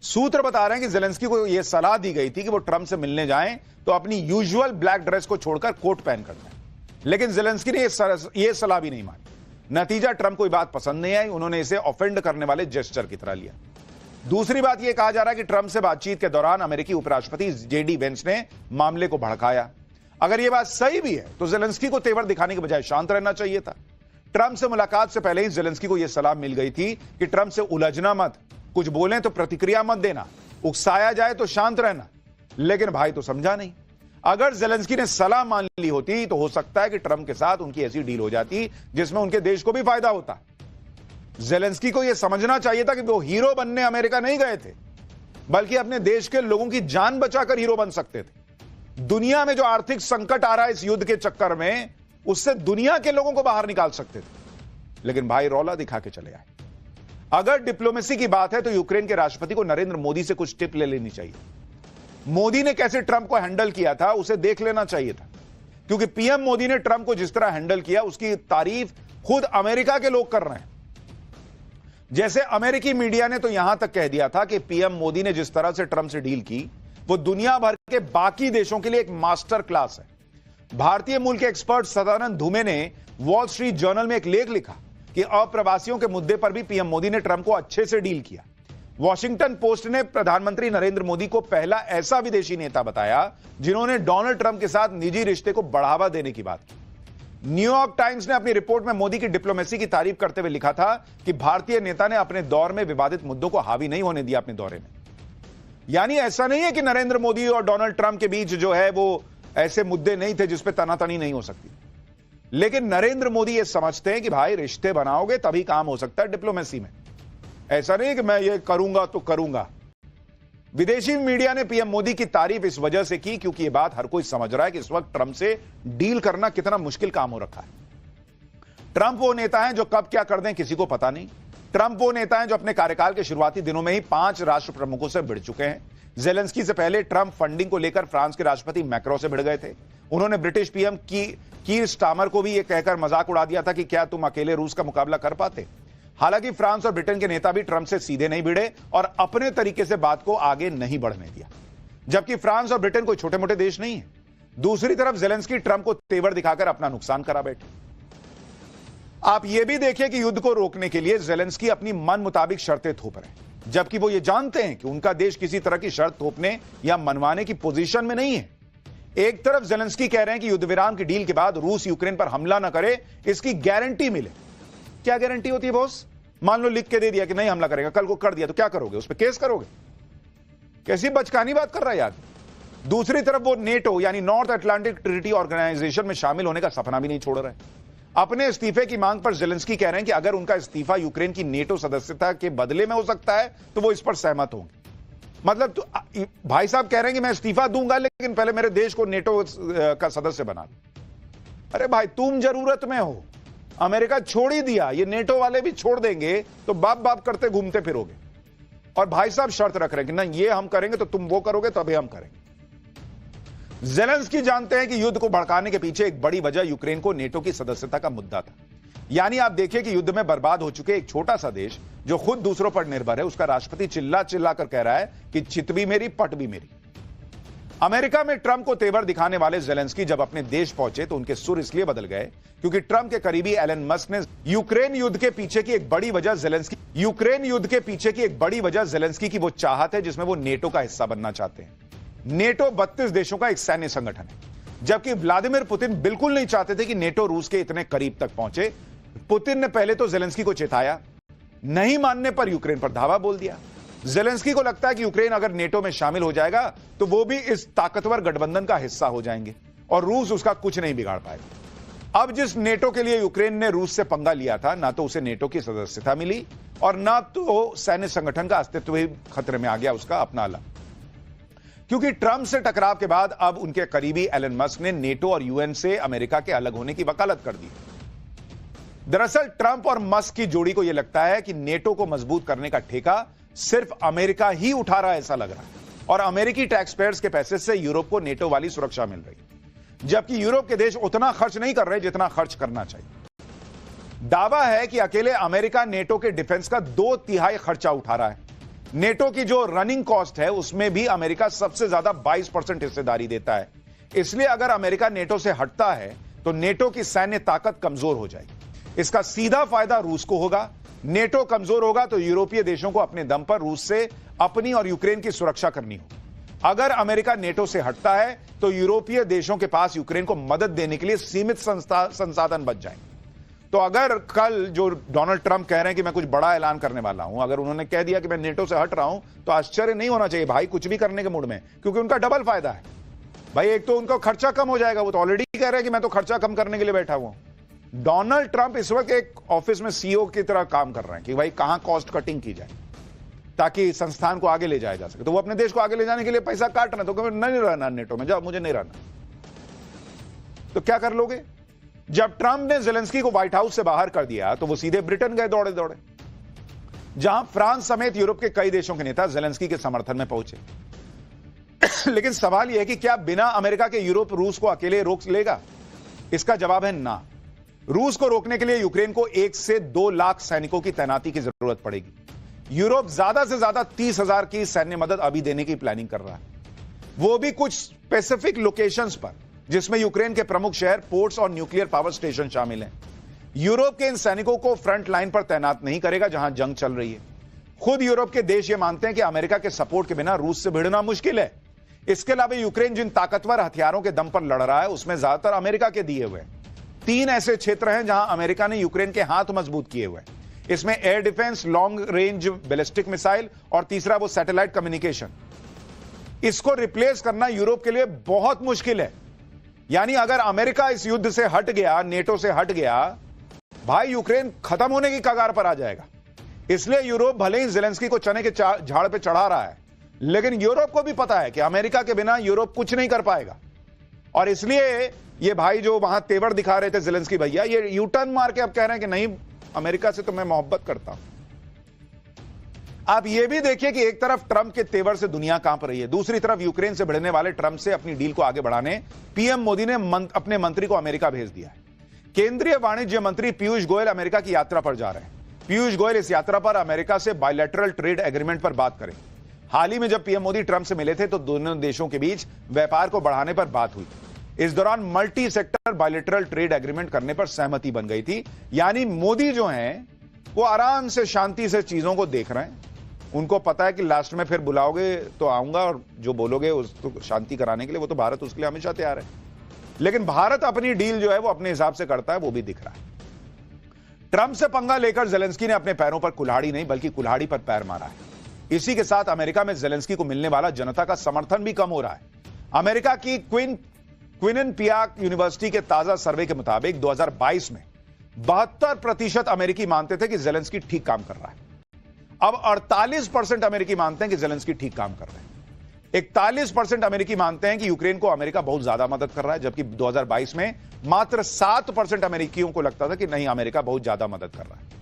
सूत्र बता रहे हैं कि जेलेंस्की को यह सलाह दी गई थी कि वो ट्रंप से मिलने जाएं तो अपनी यूजुअल ब्लैक ड्रेस को छोड़कर कोट पहन कर जाएं, लेकिन जेलेंस्की ने यह सलाह भी नहीं मानी। नतीजा, ट्रंप को बात पसंद नहीं आई, उन्होंने इसे ऑफेंड करने वाले जेस्चर की तरह लिया। दूसरी बात यह कहा जा रहा है कि ट्रंप से बातचीत के दौरान अमेरिकी उपराष्ट्रपति जेडी वेंस ने मामले को भड़काया। अगर यह बात सही भी है तो जेलेंस्की को तेवर दिखाने के बजाय शांत रहना चाहिए था। ट्रंप से मुलाकात से पहले ही जेलेंस्की को यह सलाह मिल गई थी कि ट्रंप से उलझना मत, कुछ बोलें तो प्रतिक्रिया मत देना, उकसाया जाए तो शांत रहना। लेकिन भाई तो समझा नहीं। अगर जेलेंस्की ने सलाह मान ली होती तो हो सकता है कि ट्रंप के साथ उनकी ऐसी डील हो जाती जिसमें उनके देश को भी फायदा होता। जेलेंस्की को यह समझना चाहिए था कि वो हीरो बनने अमेरिका नहीं गए थे, बल्कि अपने देश के लोगों की जान बचाकर हीरो बन सकते थे। दुनिया में जो आर्थिक संकट आ रहा है इस युद्ध के चक्कर में, उससे दुनिया के लोगों को बाहर निकाल सकते थे। लेकिन भाई रौला दिखा के चले आए। अगर डिप्लोमेसी की बात है तो यूक्रेन के राष्ट्रपति को नरेंद्र मोदी से कुछ टिप ले लेनी चाहिए। मोदी ने कैसे ट्रंप को हैंडल किया था उसे देख लेना चाहिए था, क्योंकि पीएम मोदी ने ट्रंप को जिस तरह हैंडल किया उसकी तारीफ खुद अमेरिका के लोग कर रहे हैं। जैसे अमेरिकी मीडिया ने तो यहां तक कह दिया था कि पीएम मोदी ने जिस तरह से ट्रंप से डील की वो दुनिया भर के बाकी देशों के लिए एक मास्टर क्लास है। भारतीय मूल के एक्सपर्ट सदानंद धुमे ने वॉल स्ट्रीट जर्नल में एक लेख लिखा कि अप्रवासियों के मुद्दे पर भी पीएम मोदी ने ट्रंप को अच्छे से डील किया। वॉशिंगटन पोस्ट ने प्रधानमंत्री नरेंद्र मोदी को पहला ऐसा विदेशी नेता बताया जिन्होंने डोनाल्ड ट्रंप के साथ निजी रिश्ते को बढ़ावा देने की बात की। न्यूयॉर्क टाइम्स ने अपनी रिपोर्ट में मोदी की डिप्लोमेसी की तारीफ करते हुए लिखा था कि भारतीय नेता ने अपने दौर में विवादित मुद्दों को हावी नहीं होने दिया अपने दौरे में। यानी ऐसा नहीं है कि नरेंद्र मोदी और डोनाल्ड ट्रंप के बीच जो है वो ऐसे मुद्दे नहीं थे जिस पे तनातनी नहीं हो सकती, लेकिन नरेंद्र मोदी ये समझते हैं कि भाई रिश्ते बनाओगे तभी काम हो सकता है डिप्लोमेसी में। ऐसा नहीं कि मैं ये करूंगा तो करूंगा। विदेशी मीडिया ने पीएम मोदी की तारीफ इस वजह से की क्योंकि यह बात हर कोई समझ रहा है कि इस वक्त ट्रंप से डील करना कितना मुश्किल काम हो रखा है। ट्रंप वो नेता हैं जो कब क्या कर दें किसी को पता नहीं। ट्रंप वो नेता हैं जो अपने कार्यकाल के शुरुआती दिनों में ही 5 राष्ट्र प्रमुखों से भिड़ चुके हैं। जेलेंस्की से पहले ट्रंप फंडिंग को लेकर फ्रांस के राष्ट्रपति मैक्रो से भिड़ गए थे। उन्होंने ब्रिटिश पीएम कीर स्टामर को भी यह कहकर मजाक उड़ा दिया था कि क्या तुम अकेले रूस का मुकाबला कर पाते। हालांकि फ्रांस और ब्रिटेन के नेता भी ट्रंप से सीधे नहीं भिड़े और अपने तरीके से बात को आगे नहीं बढ़ने दिया, जबकि फ्रांस और ब्रिटेन कोई छोटे मोटे देश नहीं है। दूसरी तरफ जेलेंस्की ट्रंप को तेवर दिखाकर अपना नुकसान करा बैठे। आप यह भी देखिए कि युद्ध को रोकने के लिए जेलेंस्की अपनी मन मुताबिक शर्तें थोप रहे हैं, जबकि वो ये जानते हैं कि उनका देश किसी तरह की शर्त थोपने या मनवाने की पोजीशन में नहीं है। एक तरफ जेलेंस्की कह रहे हैं कि युद्ध विराम की डील के बाद रूस यूक्रेन पर हमला न करे, इसकी गारंटी मिले। क्या गारंटी होती है बॉस? मान लो लिख के दे दिया कि नहीं हमला करेगा, कल को कर दिया तो क्या करोगे? उस पर केस करोगे? कैसी बचकानी बात कर रहा है यार। दूसरी तरफ वो नेटो यानी नॉर्थ अटलांटिक ट्रीटी ऑर्गेनाइजेशन में शामिल होने का सपना भी नहीं छोड़ रहे। अपने इस्तीफे की मांग पर जेलेंस्की कह रहे हैं कि अगर उनका इस्तीफा यूक्रेन की नेटो सदस्यता के बदले में हो सकता है तो वो इस पर सहमत होंगे। मतलब तो भाई साहब कह रहे हैं कि मैं इस्तीफा दूंगा लेकिन पहले मेरे देश को नेटो का सदस्य बना दो। अरे भाई तुम जरूरत में हो, अमेरिका छोड़ ही दिया, ये नेटो वाले भी छोड़ देंगे तो बाप बाप करते घूमते फिरोगे। और भाई साहब शर्त रख रहे हैं कि ना ये हम करेंगे तो तुम वो करोगे तो अभी हम करेंगे। जेलेंस्की जानते हैं कि युद्ध को भड़काने के पीछे एक बड़ी वजह यूक्रेन को नेटो की सदस्यता का मुद्दा था। यानी आप देखिए कि युद्ध में बर्बाद हो चुके एक छोटा सा देश जो खुद दूसरों पर निर्भर है, उसका राष्ट्रपति चिल्ला चिल्ला कर कह रहा है कि चित भी मेरी पट भी मेरी। अमेरिका में ट्रंप को तेवर दिखाने वाले जेलेंस्की जब अपने देश पहुंचे तो उनके सुर इसलिए बदल गए क्योंकि ट्रंप के करीबी एलन मस्क ने यूक्रेन युद्ध के पीछे की एक बड़ी वजह जेलेंस्की की वो चाहत है जिसमें वो नेटो का हिस्सा बनना चाहते हैं। नेटो 32 देशों का एक सैन्य संगठन है, जबकि व्लादिमीर पुतिन बिल्कुल नहीं चाहते थे कि नेटो रूस के इतने करीब तक पहुंचे। पुतिन ने पहले तो जेलेंस्की को चेताया, नहीं मानने पर यूक्रेन पर धावा बोल दिया। जेलेंस्की को लगता है कि यूक्रेन अगर नेटो में शामिल हो जाएगा तो वो भी इस ताकतवर गठबंधन का हिस्सा हो जाएंगे और रूस उसका कुछ नहीं बिगाड़ पाएगा। अब जिस नेटो के लिए यूक्रेन ने रूस से पंगा लिया था, ना तो उसे नेटो की सदस्यता मिली और ना तो सैन्य संगठन का अस्तित्व ही खतरे में आ गया उसका अपना अलग। क्योंकि ट्रंप से टकराव के बाद अब उनके करीबी एलन मस्क ने नेटो और यूएन से अमेरिका के अलग होने की वकालत कर दी। दरअसल ट्रंप और मस्क की जोड़ी को यह लगता है कि नेटो को मजबूत करने का ठेका सिर्फ अमेरिका ही उठा रहा है ऐसा लग रहा है, और अमेरिकी टैक्स पेयर्स के पैसे से यूरोप को नेटो वाली सुरक्षा मिल रही है, जबकि यूरोप के देश उतना खर्च नहीं कर रहे जितना खर्च करना चाहिए। दावा है कि अकेले अमेरिका नेटो के डिफेंस का 2/3 खर्चा उठा रहा है। नेटो की जो रनिंग कॉस्ट है उसमें भी अमेरिका सबसे ज्यादा 22% हिस्सेदारी देता है। इसलिए अगर अमेरिका नेटो से हटता है तो नेटो की सैन्य ताकत कमजोर हो जाएगी। इसका सीधा फायदा रूस को होगा। नेटो कमजोर होगा तो यूरोपीय देशों को अपने दम पर रूस से अपनी और यूक्रेन की सुरक्षा करनी होगी। अगर अमेरिका नेटो से हटता है तो यूरोपीय देशों के पास यूक्रेन को मदद देने के लिए सीमित संसाधन बच जाएंगे। तो अगर कल जो डोनाल्ड ट्रंप कह रहे हैं कि मैं कुछ बड़ा ऐलान करने वाला हूं, अगर उन्होंने कह दिया कि मैं नेटो से हट रहा हूं, तो आश्चर्य नहीं होना चाहिए भाई, कुछ भी करने के मूड में, क्योंकि उनका डबल फायदा है भाई। एक तो उनका खर्चा कम हो जाएगा, वो तो ऑलरेडी कह रहे हैं कि मैं तो खर्चा कम करने के लिए बैठा हुआ हूं। डोनाल्ड ट्रंप इस वक्त एक ऑफिस में सीईओ की तरह काम कर रहे हैं कि भाई कहां कॉस्ट कटिंग की जाए ताकि संस्थान को आगे ले जाया जा सके। तो वो अपने देश को आगे ले जाने के लिए पैसा काट रहे, तो नहीं रहना नेटो में, जाओ मुझे नहीं रहना। तो क्या कर लोगे? जब ट्रंप ने ज़ेलेंस्की को व्हाइट हाउस से बाहर कर दिया तो वो सीधे ब्रिटेन गए दौड़े दौड़े, जहां फ्रांस समेत यूरोप के कई देशों के नेता ज़ेलेंस्की के समर्थन में पहुंचे। लेकिन सवाल यह है कि क्या बिना अमेरिका के यूरोप रूस को अकेले रोक लेगा? इसका जवाब है ना। रूस को रोकने के लिए यूक्रेन को 1 से 2 लाख सैनिकों की तैनाती की जरूरत पड़ेगी। यूरोप ज्यादा से ज्यादा 30,000 की सैन्य मदद अभी देने की प्लानिंग कर रहा है, वो भी कुछ स्पेसिफिक लोकेशंस पर, जिसमें यूक्रेन के प्रमुख शहर, पोर्ट्स और न्यूक्लियर पावर स्टेशन शामिल हैं। यूरोप के इन सैनिकों को फ्रंट लाइन पर तैनात नहीं करेगा जहां जंग चल रही है। खुद यूरोप के देश यह मानते हैं कि अमेरिका के सपोर्ट के बिना रूस से भिड़ना मुश्किल है। इसके अलावा यूक्रेन जिन ताकतवर हथियारों के दम पर लड़ रहा है उसमें ज्यादातर अमेरिका के दिए हुए 3 ऐसे क्षेत्र हैं जहां अमेरिका ने यूक्रेन के हाथ मजबूत किए हुए हैं। इसमें air defence, long range ballistic missile और तीसरा वो सैटेलाइट कम्युनिकेशन। इसको रिप्लेस करना यूरोप के लिए बहुत मुश्किल है। यानी अगर अमेरिका इस युद्ध से हट गया, नेटो से हट गया, भाई यूक्रेन खत्म होने की कगार पर आ जाएगा। इसलिए यूरोप भले ही ज़ेलेंस्की को चने के झाड़ पे चढ़ा रहा है, लेकिन यूरोप को भी पता है कि अमेरिका के बिना यूरोप कुछ नहीं कर पाएगा। और इसलिए ये भाई जो वहां तेवर दिखा रहे थे ज़ेलेंस्की भैया, ये यू टर्न मार के अब कह रहे हैं कि नहीं, अमेरिका से तो मैं मोहब्बत करता हूं। आप ये भी देखिए कि एक तरफ ट्रंप के तेवर से दुनिया कांप रही है, दूसरी तरफ यूक्रेन से भिड़ने वाले ट्रंप से अपनी डील को आगे बढ़ाने पीएम मोदी ने अपने मंत्री को अमेरिका भेज दिया है। केंद्रीय वाणिज्य मंत्री पीयूष गोयल अमेरिका की यात्रा पर जा रहे हैं। पीयूष गोयल इस यात्रा पर अमेरिका से बायलैटरल ट्रेड एग्रीमेंट पर बात करें। हाल ही में जब पीएम मोदी ट्रंप से मिले थे तो दोनों देशों के बीच व्यापार को बढ़ाने पर बात हुई। इस दौरान multi sector bilateral trade agreement करने पर सहमति बन गई थी। यानी मोदी जो हैं वो आराम से, शांति से चीजों को देख रहे हैं। उनको पता है कि लास्ट में फिर बुलाओगे तो आऊंगा और जो बोलोगे उसको शांति कराने के लिए, वो तो भारत उसके लिए हमेशा तैयार है। लेकिन भारत अपनी डील जो है वो अपने हिसाब से करता है, वो भी दिख रहा है। ट्रंप से पंगा लेकर ज़ेलेंस्की ने अपने पैरों पर कुल्हाड़ी नहीं बल्कि कुल्हाड़ी पर पैर मारा है। इसी के साथ अमेरिका में ज़ेलेंस्की को मिलने वाला जनता का समर्थन भी कम हो रहा है। अमेरिका की क्विनिनपियाक यूनिवर्सिटी के ताजा सर्वे के मुताबिक 2022 में 72% अमेरिकी मानते थे कि ज़ेलेंस्की ठीक काम कर रहा है। अब 48% अमेरिकी मानते हैं कि ज़ेलेंस्की ठीक काम कर रहे हैं। 41% अमेरिकी मानते हैं कि यूक्रेन को अमेरिका बहुत ज्यादा मदद कर रहा है, जबकि 2022 में मात्र 7% अमेरिकियों को लगता था कि नहीं, अमेरिका बहुत ज्यादा मदद कर रहा है।